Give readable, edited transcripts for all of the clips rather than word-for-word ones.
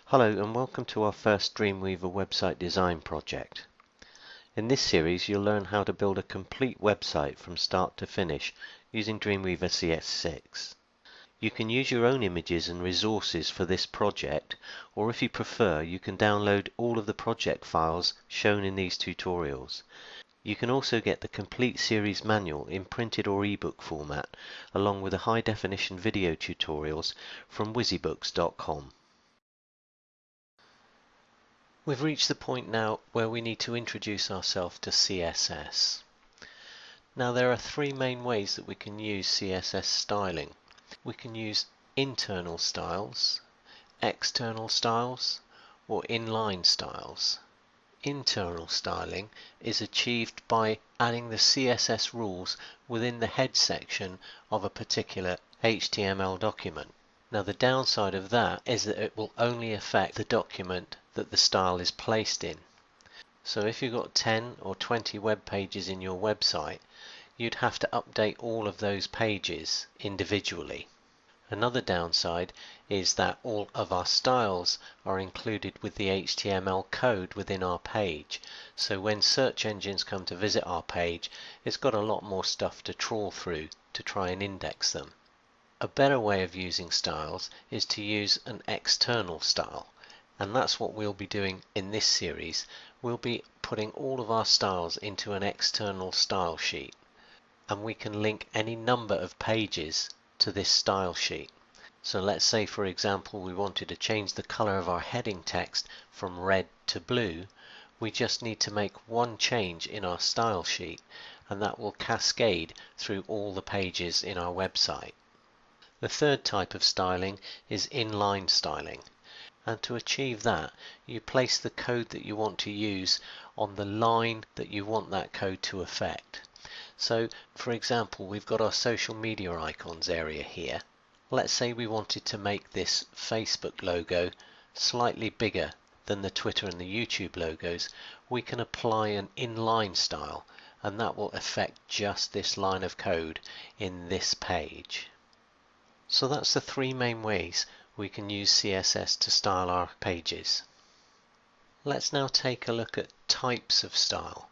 Hello and welcome to our first Dreamweaver website design project. In this series you'll learn how to build a complete website from start to finish using Dreamweaver CS6. You can use your own images and resources for this project, or if you prefer you can download all of the project files shown in these tutorials. You can also get the complete series manual in printed or ebook format along with the high definition video tutorials from wizibooks.com. We've reached the point now where we need to introduce ourselves to CSS. Now there are three main ways that we can use CSS styling. We can use internal styles, external styles, or inline styles. Internal styling is achieved by adding the CSS rules within the head section of a particular HTML document. Now the downside of that is that it will only affect the document that the style is placed in. So if you've got 10 or 20 web pages in your website, you'd have to update all of those pages individually. Another downside is that all of our styles are included with the HTML code within our page. So when search engines come to visit our page, it's got a lot more stuff to trawl through to try and index them. A better way of using styles is to use an external style, and that's what we'll be doing in this series. We'll be putting all of our styles into an external style sheet, and we can link any number of pages to this style sheet. So let's say for example we wanted to change the color of our heading text from red to blue. We just need to make one change in our style sheet, and that will cascade through all the pages in our website. The third type of styling is inline styling, and to achieve that you place the code that you want to use on the line that you want that code to affect. So for example we've got our social media icons area here. Let's say we wanted to make this Facebook logo slightly bigger than the Twitter and the YouTube logos. We can apply an inline style, and that will affect just this line of code in this page. So that's the three main ways we can use CSS to style our pages. Let's now take a look at types of style.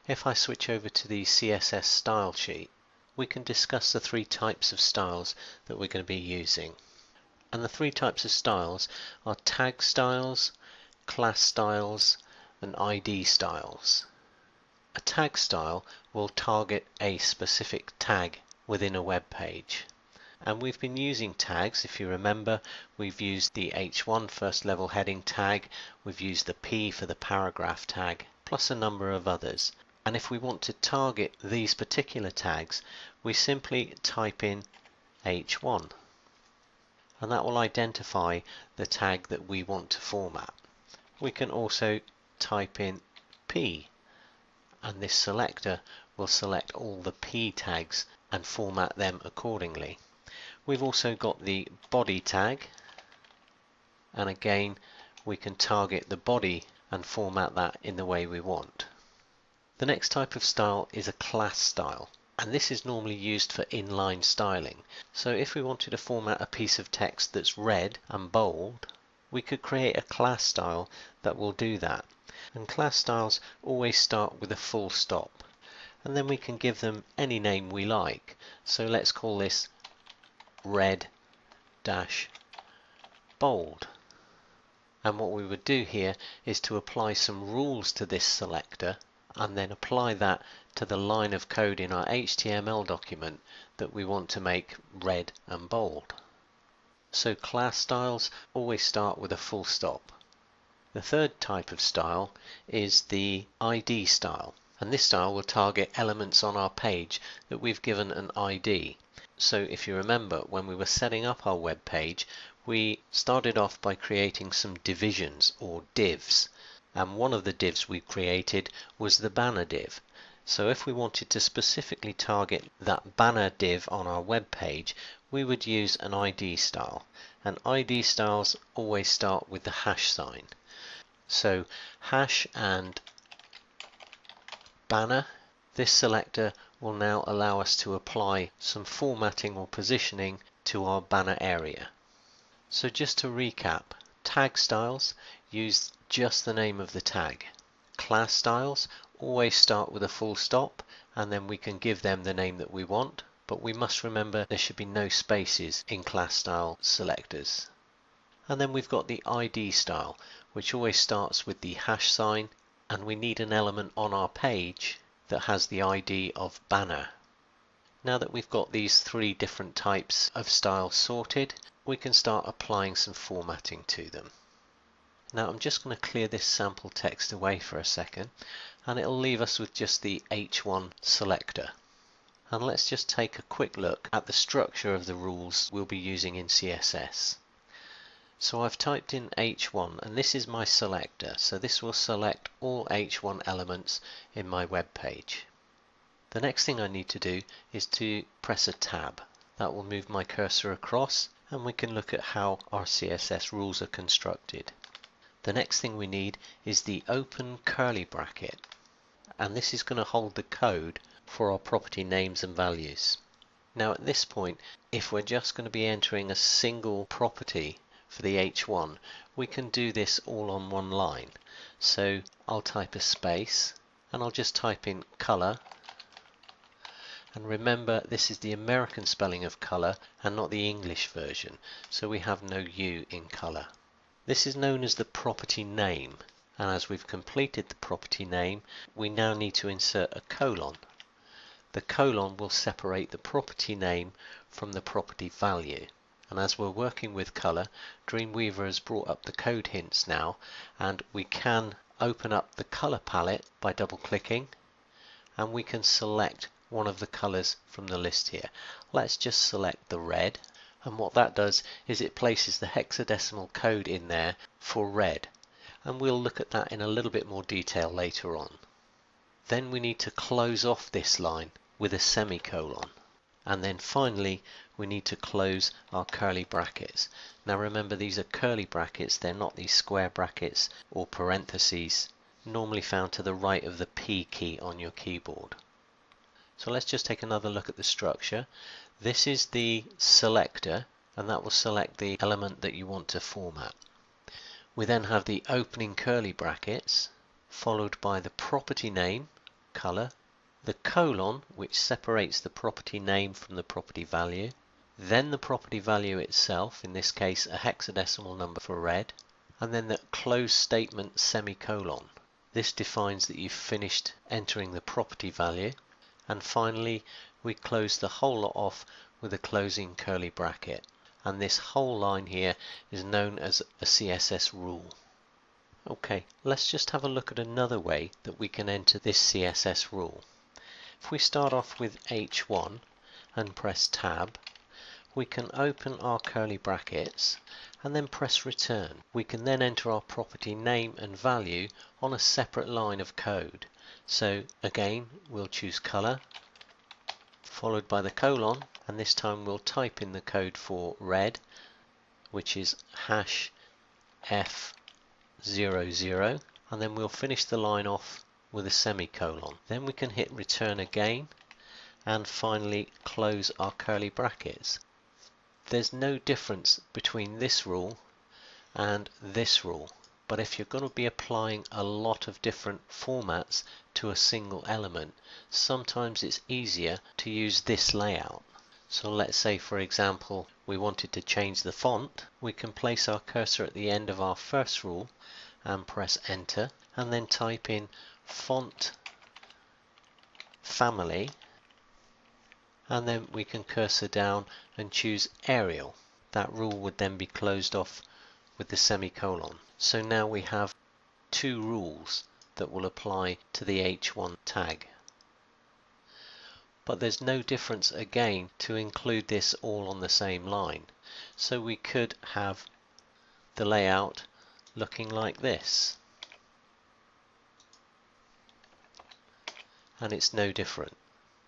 If I switch over to the CSS style sheet, we can discuss the three types of styles that we're going to be using. And the three types of styles are tag styles, class styles, and ID styles. A tag style will target a specific tag within a web page. And we've been using tags. If you remember, we've used the H1 first level heading tag, we've used the P for the paragraph tag, plus a number of others. And if we want to target these particular tags, we simply type in H1, and that will identify the tag that we want to format. We can also type in P, and this selector will select all the P tags and format them accordingly. We've also got the body tag, and again we can target the body and format that in the way we want. The next type of style is a class style, and this is normally used for inline styling. So if we wanted to format a piece of text that's red and bold, we could create a class style that will do that. And class styles always start with a full stop, and then we can give them any name we like. So let's call this red dash bold. And what we would do here is to apply some rules to this selector and then apply that to the line of code in our HTML document that we want to make red and bold. So class styles always start with a full stop. The third type of style is the ID style, and this style will target elements on our page that we've given an ID. So if you remember, when we were setting up our web page, we started off by creating some divisions or divs, and one of the divs we created was the banner div. So if we wanted to specifically target that banner div on our web page, we would use an ID style, and ID styles always start with the hash sign. So hash and banner, this selector will now allow us to apply some formatting or positioning to our banner area. So just to recap, Tag styles use just the name of the tag. Class styles always start with a full stop, and then we can give them the name that we want, but we must remember there should be no spaces in class style selectors. And then we've got the ID style, which always starts with the hash sign, and we need an element on our page that has the ID of banner. Now that we've got these three different types of styles sorted, we can start applying some formatting to them. Now I'm just going to clear this sample text away for a second, and it'll leave us with just the H1 selector. And let's just take a quick look at the structure of the rules we'll be using in CSS. So I've typed in H1, and this is my selector, so this will select all H1 elements in my web page. The next thing I need to do is to press a tab. That will move my cursor across, and we can look at how our CSS rules are constructed. The next thing we need is the open curly bracket, and this is going to hold the code for our property names and values. Now at this point, if we're just going to be entering a single property for the H1, we can do this all on one line. So I'll type a space, and I'll just type in color. And remember, this is the American spelling of color and not the English version, so we have no U in color. This is known as the property name, and as we've completed the property name, we now need to insert a colon. The colon will separate the property name from the property value. And as we're working with color, Dreamweaver has brought up the code hints now, and we can open up the color palette by double clicking, and we can select one of the colors from the list here. Let's just select the red, and what that does is it places the hexadecimal code in there for red, and we'll look at that in a little bit more detail later on. Then we need to close off this line with a semicolon, and then finally we need to close our curly brackets. Now remember, these are curly brackets, they're not these square brackets or parentheses normally found to the right of the P key on your keyboard. So let's just take another look at the structure. This is the selector, and that will select the element that you want to format. We then have the opening curly brackets, followed by the property name, color, the colon, which separates the property name from the property value, then the property value itself, in this case a hexadecimal number for red, and then the close statement semicolon. This defines that you've finished entering the property value. And finally, we close the whole lot off with a closing curly bracket. And this whole line here is known as a CSS rule. Okay, let's just have a look at another way that we can enter this CSS rule. If we start off with H1 and press tab, we can open our curly brackets and then press return. We can then enter our property name and value on a separate line of code. So again, we'll choose color, followed by the colon, and this time we'll type in the code for red, which is hash F00, and then we'll finish the line off with a semicolon. Then we can hit return again, and finally close our curly brackets. There's no difference between this rule and this rule. But if you're going to be applying a lot of different formats to a single element, sometimes it's easier to use this layout. So let's say, for example, we wanted to change the font. We can place our cursor at the end of our first rule and press enter, and then type in font family, and then we can cursor down and choose Arial. That rule would then be closed off with the semicolon. So now we have two rules that will apply to the H1 tag. But there's no difference again to include this all on the same line. So we could have the layout looking like this. And it's no different.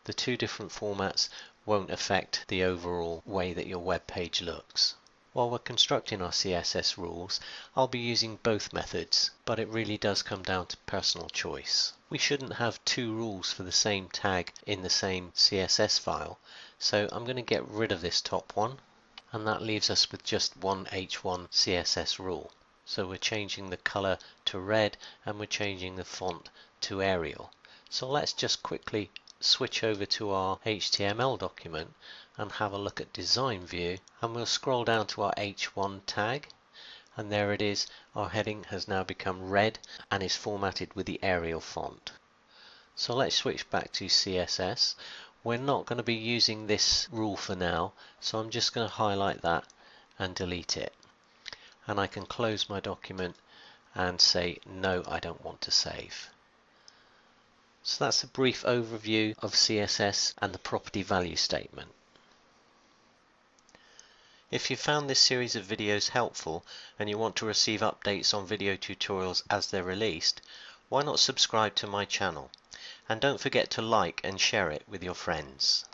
The two different formats won't affect the overall way that your web page looks. While we're constructing our CSS rules, I'll be using both methods, but it really does come down to personal choice. We shouldn't have two rules for the same tag in the same CSS file, so I'm going to get rid of this top one, and that leaves us with just one H1 CSS rule. So we're changing the color to red and we're changing the font to Arial. So let's just quickly switch over to our HTML document and have a look at design view, and we'll scroll down to our H1 tag, and there it is. Our heading has now become red and is formatted with the Arial font. So let's switch back to CSS. We're not going to be using this rule for now, so I'm just going to highlight that and delete it. And I can close my document and say no, I don't want to save. So that's a brief overview of CSS and the property value statement. If you found this series of videos helpful and you want to receive updates on video tutorials as they're released, why not subscribe to my channel? And don't forget to like and share it with your friends.